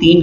3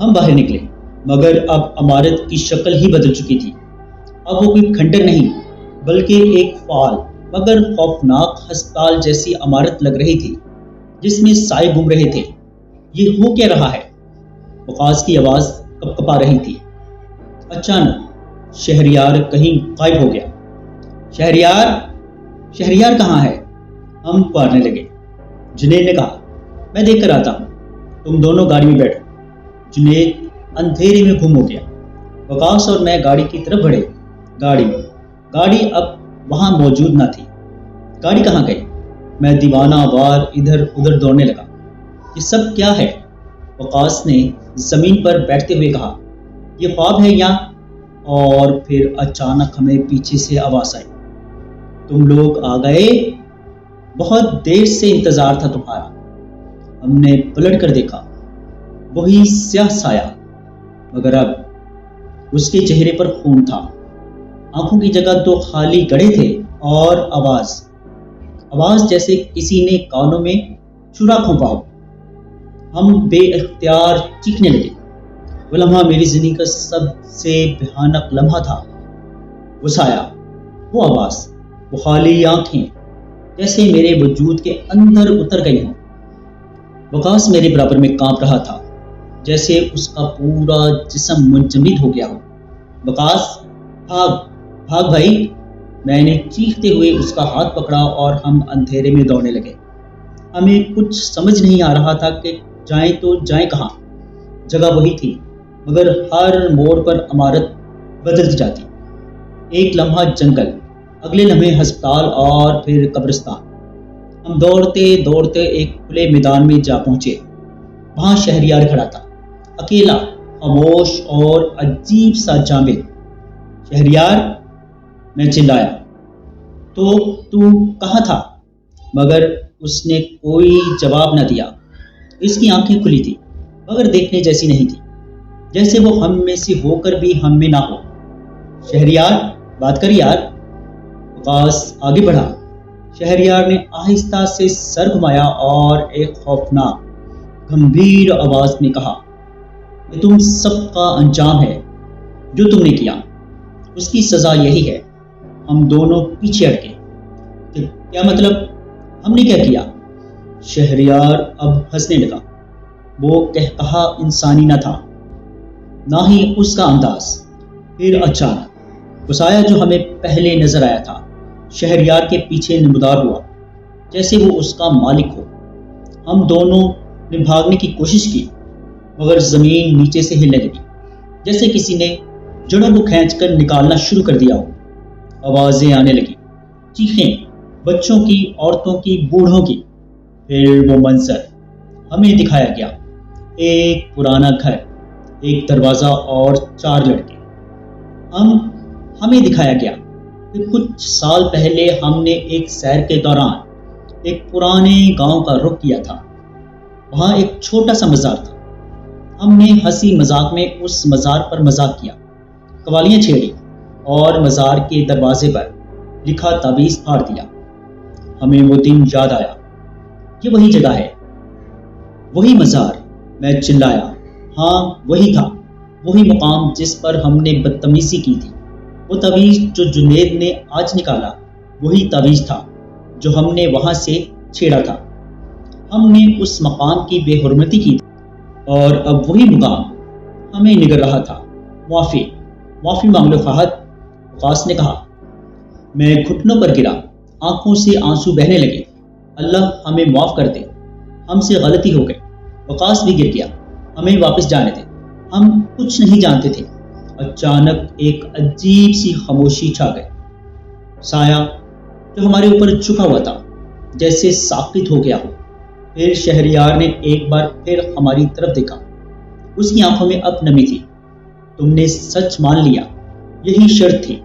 ہم باہر نکلے مگر اب عمارت کی شکل ہی بدل چکی تھی۔ اب وہ کوئی کھنڈر نہیں بلکہ ایک فعال مگر خوفناک ہسپتال جیسی عمارت لگ رہی تھی جس میں سائے گھوم رہے تھے۔ یہ ہو کیا رہا ہے؟ وقاص کی آواز کپکپا رہی تھی۔ اچانک شہریار کہیں غائب ہو گیا۔ شہریار شہریار کہاں ہے؟ ہم پکارنے لگے۔ جنید نے کہا، میں دیکھ کر آتا ہوں، تم دونوں گاڑی میں بیٹھو۔ جنید اندھیرے میں گم ہو گیا۔ وقاص اور میں گاڑی کی طرف بڑھے۔ گاڑی اب وہاں موجود نہ تھی۔ گاڑی کہاں گئی؟ میں دیوانہ وار ادھر ادھر دوڑنے لگا۔ یہ سب کیا ہے؟ وقاص نے زمین پر بیٹھتے ہوئے کہا، یہ خواب ہے یا؟ اور پھر اچانک ہمیں پیچھے سے آواز آئی، تم لوگ آ گئے؟ بہت دیر سے انتظار تھا تمہارا۔ ہم نے پلٹ کر دیکھا، وہی سیاہ سایہ، مگر اب اس کے چہرے پر خون تھا۔ آنکھوں کی جگہ دو خالی گڑھے تھے اور آواز جیسے کسی نے کانوں میں چرا کھونپا ہو۔ ہم بے اختیار چیخنے لگے۔ وہ لمحہ میری زندگی کا سب سے بھیانک لمحہ تھا۔ وہ سایہ، وہ آواز، وہ خالی آنکھیں جیسے میرے وجود کے اندر اتر گئی ہوں۔ وقاص میرے برابر میں کانپ رہا تھا جیسے اس کا پورا جسم منجمد ہو گیا ہو۔ وقاص، بھاگ بھائی! میں نے چیختے ہوئے اس کا ہاتھ پکڑا اور ہم اندھیرے میں دوڑنے لگے۔ ہمیں کچھ سمجھ نہیں آ رہا تھا کہ جائیں تو جائیں کہاں۔ جگہ وہی تھی مگر ہر موڑ پر عمارت بدلتی جاتی۔ ایک لمحہ جنگل، اگلے لمحے ہسپتال اور پھر قبرستان۔ ہم دوڑتے دوڑتے ایک کھلے میدان میں جا پہنچے۔ وہاں شہریار کھڑا تھا، اکیلا، خاموش اور عجیب سا جامد۔ شہریار! میں چلایا، تو کہاں تھا؟ مگر اس نے کوئی جواب نہ دیا۔ اس کی آنکھیں کھلی تھی مگر دیکھنے جیسی نہیں تھی، جیسے وہ ہم میں سے ہو کر بھی ہم میں نہ ہو۔ شہریار، بات کر یار! وقاص آگے بڑھا۔ شہریار نے آہستہ سے سر گھمایا اور ایک خوفناک گمبھیر آواز میں کہا، یہ تم سب کا انجام ہے جو تم نے کیا۔ اس کی سزا یہی ہے۔ ہم دونوں پیچھے ہٹے۔ کیا مطلب؟ ہم نے کیا کیا؟ شہریار اب ہنسنے لگا۔ وہ قہقہا انسانی نہ تھا، نہ ہی اس کا انداز۔ پھر اچانک وہ سایہ جو ہمیں پہلے نظر آیا تھا شہریار کے پیچھے نمودار ہوا، جیسے وہ اس کا مالک ہو۔ ہم دونوں نے بھاگنے کی کوشش کی مگر زمین نیچے سے ہلنے لگی، جیسے کسی نے جڑوں کو کھینچ کر نکالنا شروع کر دیا ہو۔ آوازیں آنے لگی، چیخیں، بچوں کی، عورتوں کی، بوڑھوں کی۔ پھر وہ منظر ہمیں دکھایا گیا، ایک پرانا گھر، ایک دروازہ اور 4 لڑکے۔ ہمیں دکھایا گیا کہ کچھ سال پہلے ہم نے ایک سیر کے دوران ایک پرانے گاؤں کا رخ کیا تھا۔ وہاں ایک چھوٹا سا مزار تھا۔ ہم نے ہنسی مذاق میں اس مزار پر مذاق کیا، قوالیاں چھیڑی اور مزار کے دروازے پر لکھا تعویذ پھاڑ دیا۔ ہمیں وہ دن یاد آیا۔ یہ وہی جگہ ہے، وہی مزار۔ میں چلایا، ہاں وہی تھا، وہی مقام جس پر ہم نے بدتمیزی کی تھی۔ وہ تعویذ جو جنید نے آج نکالا وہی تعویذ تھا جو ہم نے وہاں سے چھیڑا تھا۔ ہم نے اس مقام کی بے حرمتی کی تھی اور اب وہی مقام ہمیں نگر رہا تھا۔ معافی مانگ لو فہد، وقاص نے کہا۔ میں گھٹنوں پر گرا، آنکھوں سے آنسو بہنے لگے۔ اللہ ہمیں معاف کر دے، ہم سے غلطی ہو گئی۔ وقاص بھی گر گیا، ہمیں واپس جانے دے، ہم کچھ نہیں جانتے تھے۔ اچانک ایک عجیب سی خاموشی چھا گئی۔ سایہ جو ہمارے اوپر جھکا ہوا تھا جیسے ساکت ہو گیا ہو۔ پھر شہریار نے ایک بار پھر ہماری طرف دیکھا، اس کی آنکھوں میں اب نمی تھی۔ تم نے سچ مان لیا، یہی شرط تھی۔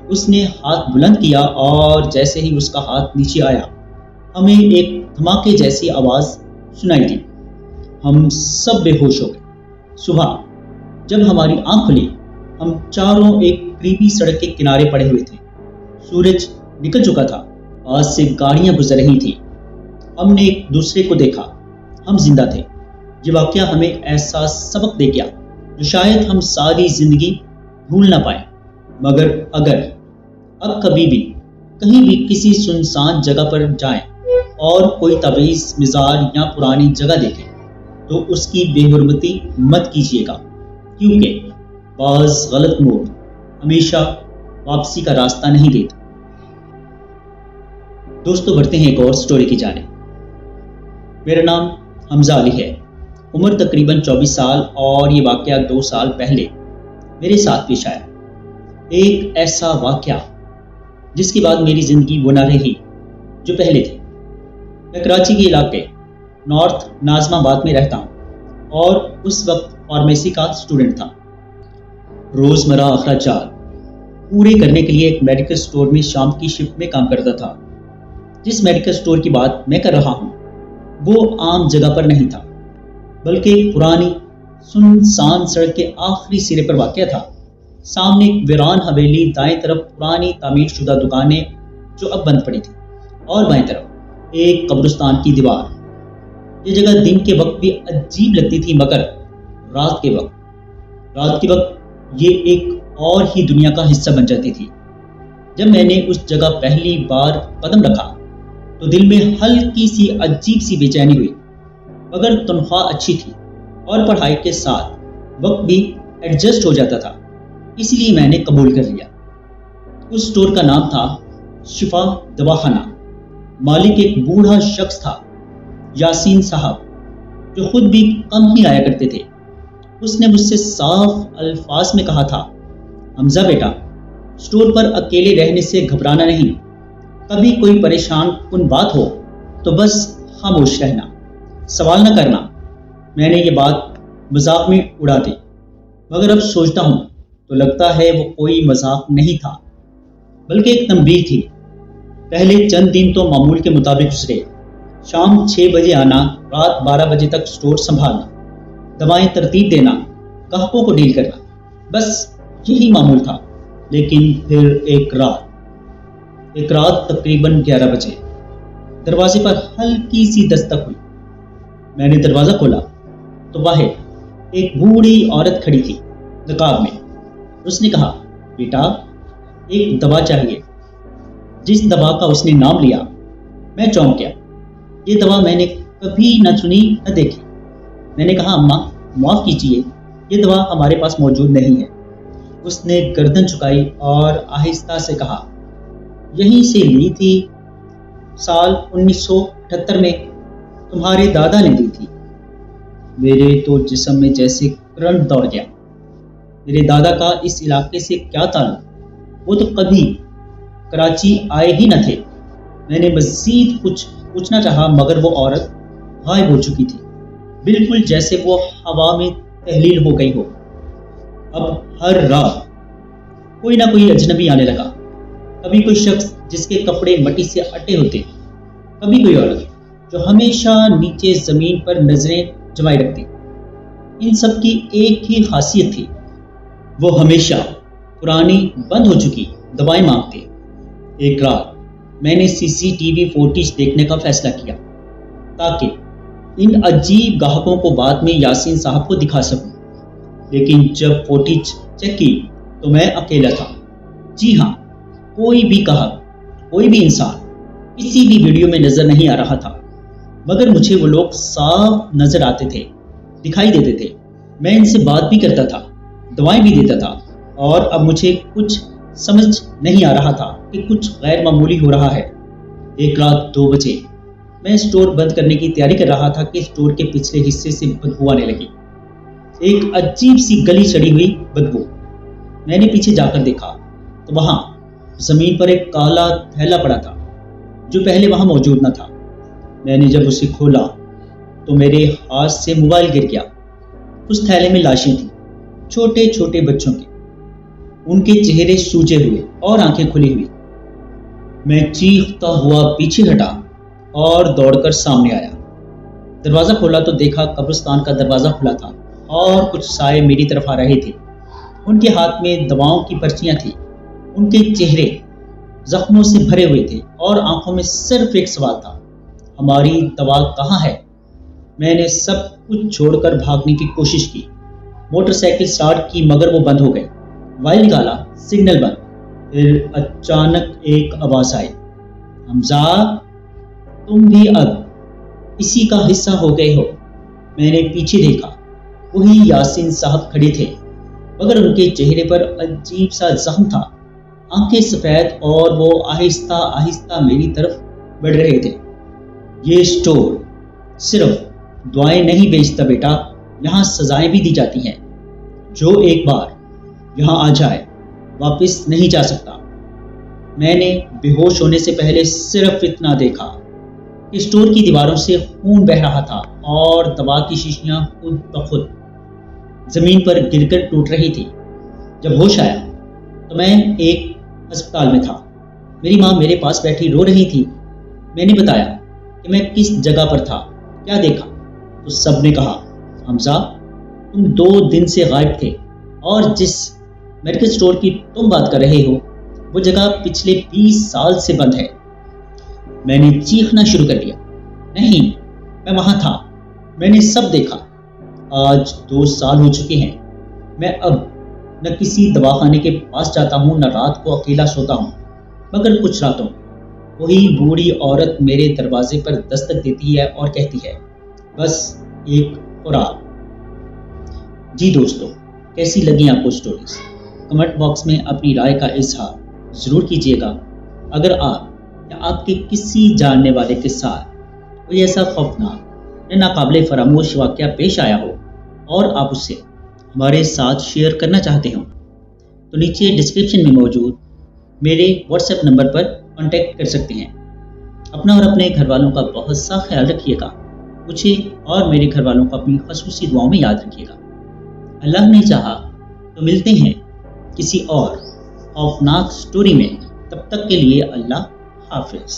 اس نے ہاتھ بلند کیا اور جیسے ہی اس کا ہاتھ نیچے آیا ہمیں ایک دھماکے جیسی آواز سنائی دی۔ ہم سب بے ہوش ہو گئے۔ صبح جب ہماری آنکھ کھلی ہم چاروں ایک قریبی سڑک کے کنارے پڑے ہوئے تھے۔ سورج نکل چکا تھا، پاس سے گاڑیاں گزر رہی تھیں۔ ہم نے ایک دوسرے کو دیکھا، ہم زندہ تھے، یہ واقعہ ہمیں ایسا سبق دے گیا جو شاید ہم ساری زندگی بھول نہ پائیں، مگر اگر اب کبھی بھی کہیں بھی کسی سنسان جگہ پر جائیں اور کوئی تعویذ، مزار یا پرانی جگہ دیکھیں تو اس کی بے حرمتی مت کیجیے گا، کیونکہ بعض غلط موڑ ہمیشہ واپسی کا راستہ نہیں دیتے۔ دوستو، بڑھتے ہیں ایک اور سٹوری کی جانب۔ میرا نام حمزہ علی ہے، عمر تقریباً 24 سال، اور یہ واقعہ 2 سال پہلے میرے ساتھ پیش آیا۔ ایک ایسا واقعہ جس کے بعد میری زندگی وہ نہ رہی جو پہلے تھی۔ میں کراچی کے علاقے نارتھ ناظم آباد میں رہتا ہوں اور اس وقت فارمیسی کا اسٹوڈنٹ تھا۔ روزمرہ اخراجات پورے کرنے کے لیے ایک میڈیکل سٹور میں شام کی شفٹ میں کام کرتا تھا۔ جس میڈیکل سٹور کی بات میں کر رہا ہوں وہ عام جگہ پر نہیں تھا، بلکہ ایک پرانی سنسان سڑک کے آخری سرے پر واقع تھا۔ سامنے ایک ویران حویلی، دائیں طرف پرانی تعمیر شدہ دکانیں جو اب بند پڑی تھی، اور بائیں طرف ایک قبرستان کی دیوار۔ یہ جگہ دن کے وقت بھی عجیب لگتی تھی، مگر رات کے وقت یہ ایک اور ہی دنیا کا حصہ بن جاتی تھی۔ جب میں نے اس جگہ پہلی بار قدم رکھا تو دل میں ہلکی سی عجیب سی بے چینی ہوئی، مگر تنخواہ اچھی تھی اور پڑھائی کے ساتھ وقت بھی ایڈجسٹ ہو جاتا تھا، اس لیے میں نے قبول کر لیا۔ اس سٹور کا نام تھا شفا دواخانہ۔ مالک ایک بوڑھا شخص تھا، یاسین صاحب، جو خود بھی کم ہی آیا کرتے تھے۔ اس نے مجھ سے صاف الفاظ میں کہا تھا، حمزہ بیٹا، سٹور پر اکیلے رہنے سے گھبرانا نہیں، کبھی کوئی پریشان کن بات ہو تو بس خاموش رہنا، سوال نہ کرنا۔ میں نے یہ بات مذاق میں اڑا دی، مگر اب سوچتا ہوں تو لگتا ہے وہ کوئی مذاق نہیں تھا، بلکہ ایک تنبیہ تھی۔ پہلے چند دن تو معمول کے مطابق گزرے۔ شام 6 بجے آنا، رات 12 بجے تک سٹور سنبھالنا، دوائیں ترتیب دینا، گاہکوں کو ڈیل کرنا، بس یہی معمول تھا۔ لیکن پھر ایک رات تقریباً 11 بجے دروازے پر ہلکی سی دستک ہوئی۔ میں نے دروازہ کھولا تو باہر ایک بوڑھی عورت کھڑی تھی، نقاب میں۔ اس نے کہا، بیٹا، ایک دوا چاہیے۔ جس دوا کا اس نے نام لیا میں چونک گیا۔ یہ دوا میں نے کبھی نہ سنی نہ دیکھی۔ میں نے کہا، اماں معاف کیجیے، یہ دوا ہمارے پاس موجود نہیں ہے۔ اس نے گردن جھکائی اور آہستہ سے کہا، یہیں سے لی تھی، سال 1978 میں تمہارے دادا نے دی تھی۔ میرے تو جسم میں جیسے کرنٹ دوڑ گیا۔ میرے دادا کا اس علاقے سے کیا تعلق؟ وہ تو کبھی کراچی آئے ہی نہ تھے۔ میں نے مزید کچھ پوچھنا چاہا، مگر وہ عورت غائب ہو چکی تھی، بالکل جیسے وہ ہوا میں تحلیل ہو گئی ہو۔ اب ہر رات کوئی نہ کوئی اجنبی آنے لگا، کبھی کوئی شخص جس کے کپڑے مٹی سے اٹے ہوتے، کبھی کوئی عورت جو ہمیشہ نیچے زمین پر نظریں جمائے رکھتی۔ ان سب کی ایک ہی خاصیت تھی، وہ ہمیشہ پرانی بند ہو چکی دوائیں مانگتے۔ ایک رات میں نے CCTV فوٹیج دیکھنے کا فیصلہ کیا تاکہ ان عجیب گاہکوں کو بعد میں یاسین صاحب کو دکھا سکوں، لیکن جب فوٹیج چیک کی تو میں اکیلا تھا۔ جی ہاں، کوئی بھی گاہک، کوئی بھی انسان کسی بھی ویڈیو میں نظر نہیں آ رہا تھا، مگر مجھے وہ لوگ صاف نظر آتے تھے، دکھائی دیتے تھے۔ میں ان سے بات بھی کرتا تھا، دوائیں بھی دیتا تھا، اور اب مجھے کچھ سمجھ نہیں آ رہا تھا کہ کچھ غیر معمولی ہو رہا ہے۔ ایک رات 2 بجے میں سٹور بند کرنے کی تیاری کر رہا تھا کہ سٹور کے پچھلے حصے سے بدبو آنے لگی، ایک عجیب سی گلی سڑی ہوئی بدبو۔ میں نے پیچھے جا کر دیکھا تو وہاں زمین پر ایک کالا تھیلا پڑا تھا جو پہلے وہاں موجود نہ تھا۔ میں نے جب اسے کھولا تو میرے ہاتھ سے موبائل گر گیا۔ اس تھیلے میں لاشیں تھیں، چھوٹے چھوٹے بچوں کی، ان کے چہرے سوجے ہوئے اور آنکھیں کھلی ہوئی۔ میں چیختا ہوا پیچھے ہٹا اور دوڑ کر سامنے آیا۔ دروازہ کھولا تو دیکھا قبرستان کا دروازہ کھلا تھا اور کچھ سائے میری طرف آ رہے تھے۔ ان کے ہاتھ میں دواؤں کی پرچیاں تھیں، ان کے چہرے زخموں سے بھرے ہوئے تھے اور آنکھوں میں صرف ایک سوال تھا، ہماری دوا کہاں ہے؟ میں نے سب کچھ چھوڑ کر بھاگنے کی کوشش کی۔ موٹر سائیکل سٹارٹ کی مگر وہ بند ہو گئی۔ وائل نکالا، سگنل بند۔ پھر اچانک ایک آواز آئی، حمزہ تم بھی اب اسی کا حصہ ہو گئے ہو۔ میں نے پیچھے دیکھا، وہی یاسین صاحب کھڑے تھے، مگر ان کے چہرے پر عجیب سا زخم تھا، آنکھیں سفید، اور وہ آہستہ آہستہ میری طرف بڑھ رہے تھے۔ یہ اسٹور صرف دعائیں نہیں بیچتا بیٹا، یہاں سزائیں بھی دی جاتی ہیں۔ جو ایک بار یہاں آ جائے واپس نہیں جا سکتا۔ میں نے بے ہوش ہونے سے پہلے صرف اتنا دیکھا کہ اسٹور کی دیواروں سے خون بہہ رہا تھا اور دوا کی شیشیاں خود بخود زمین پر گر کر ٹوٹ رہی تھی۔ جب ہوش آیا تو میں ایک ہسپتال میں تھا۔ میری ماں میرے پاس بیٹھی رو رہی تھی۔ میں نے بتایا کہ میں کس جگہ پر تھا، کیا دیکھا، تو سب نے کہا، حمزہ تم 2 دن سے غائب تھے، اور جس میڈیکل اسٹور کی تم بات کر رہے ہو وہ جگہ پچھلے 20 سال سے بند ہے۔ میں نے چیخنا شروع کر دیا، نہیں، میں وہاں تھا، میں نے سب دیکھا۔ آج 2 سال ہو چکے ہیں۔ میں اب نہ کسی دواخانے کے پاس جاتا ہوں، نہ رات کو اکیلا سوتا ہوں، مگر کچھ راتوں وہی بوڑھی عورت میرے دروازے پر دستک دیتی ہے اور کہتی ہے، بس ایک خوراک۔ جی دوستو، کیسی لگیں آپ کو سٹوریز؟ کمنٹ باکس میں اپنی رائے کا اظہار ضرور کیجیے گا۔ اگر آپ یا آپ کے کسی جاننے والے کے ساتھ کوئی ایسا خوفناک یا ناقابل فراموش واقعہ پیش آیا ہو اور آپ اسے ہمارے ساتھ شیئر کرنا چاہتے ہوں تو نیچے ڈسکرپشن میں موجود میرے واٹس ایپ نمبر پر کانٹیکٹ کر سکتے ہیں۔ اپنا اور اپنے گھر والوں کا بہت سا خیال رکھیے گا۔ مجھے اور میرے گھر والوں کو اپنی خصوصی دعاؤں میں یاد رکھیے گا۔ اللہ نے چاہا تو ملتے ہیں کسی اور خوفناک سٹوری میں، تب تک کے لیے اللہ حافظ۔